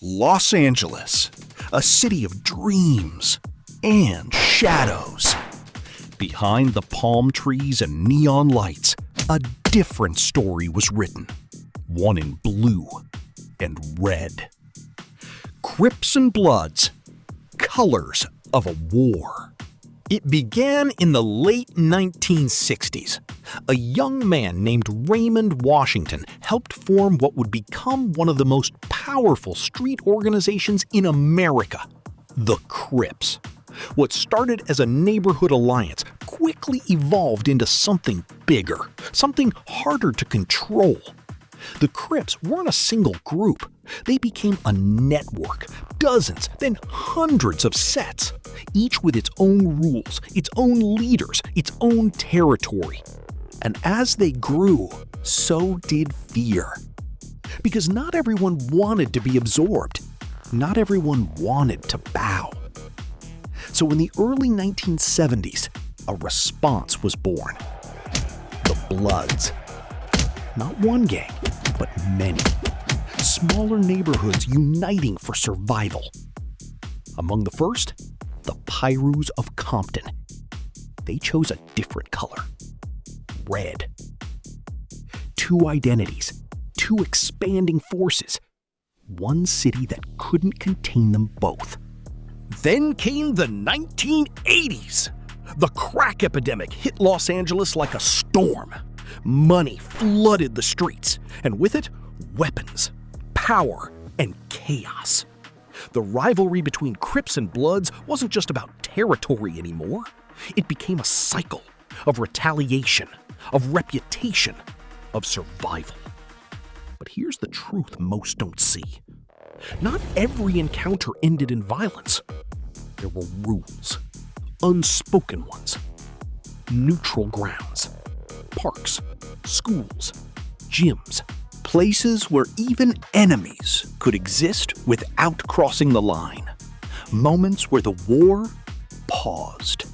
Los Angeles, a city of dreams and shadows. Behind the palm trees and neon lights, a different story was written, one in blue and red. Crips and Bloods, colors of a war. It began in the late 1960s. A young man named Raymond Washington helped form what would become one of the most powerful street organizations in America, the Crips. What started as a neighborhood alliance quickly evolved into something bigger, something harder to control. The Crips weren't a single group. They became a network, dozens, then hundreds of sets, each with its own rules, its own leaders, its own territory. And as they grew, so did fear. Because not everyone wanted to be absorbed. Not everyone wanted to bow. So in the early 1970s, a response was born. The Bloods. Not one gang, but many. Smaller neighborhoods uniting for survival. Among the first, the Pyros of Compton. They chose a different color. Red. Two identities, two expanding forces. One city that couldn't contain them both. Then came the 1980s. The crack epidemic hit Los Angeles like a storm. Money flooded the streets, and with it, weapons, power, and chaos. The rivalry between Crips and Bloods wasn't just about territory anymore. It became a cycle of retaliation, of reputation, of survival. But here's the truth most don't see. Not every encounter ended in violence. There were rules, unspoken ones, neutral grounds, parks, schools, gyms, places where even enemies could exist without crossing the line. Moments where the war paused.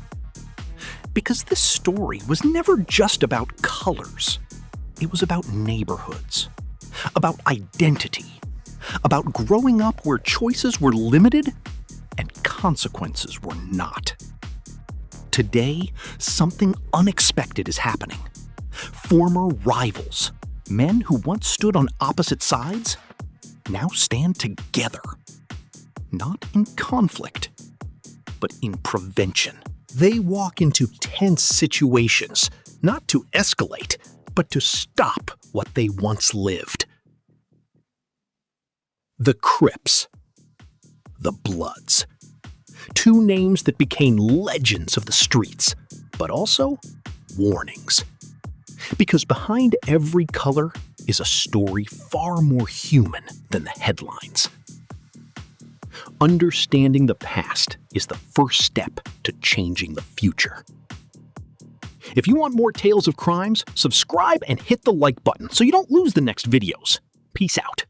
Because this story was never just about colors. It was about neighborhoods, about identity, about growing up where choices were limited and consequences were not. Today, something unexpected is happening. Former rivals, men who once stood on opposite sides, now stand together. Not in conflict, but in prevention. They walk into tense situations, not to escalate, but to stop what they once lived. The Crips. The Bloods. Two names that became legends of the streets, but also warnings. Because behind every color is a story far more human than the headlines. Understanding the past is the first step to changing the future. If you want more tales of crimes, subscribe and hit the like button so you don't lose the next videos. Peace out.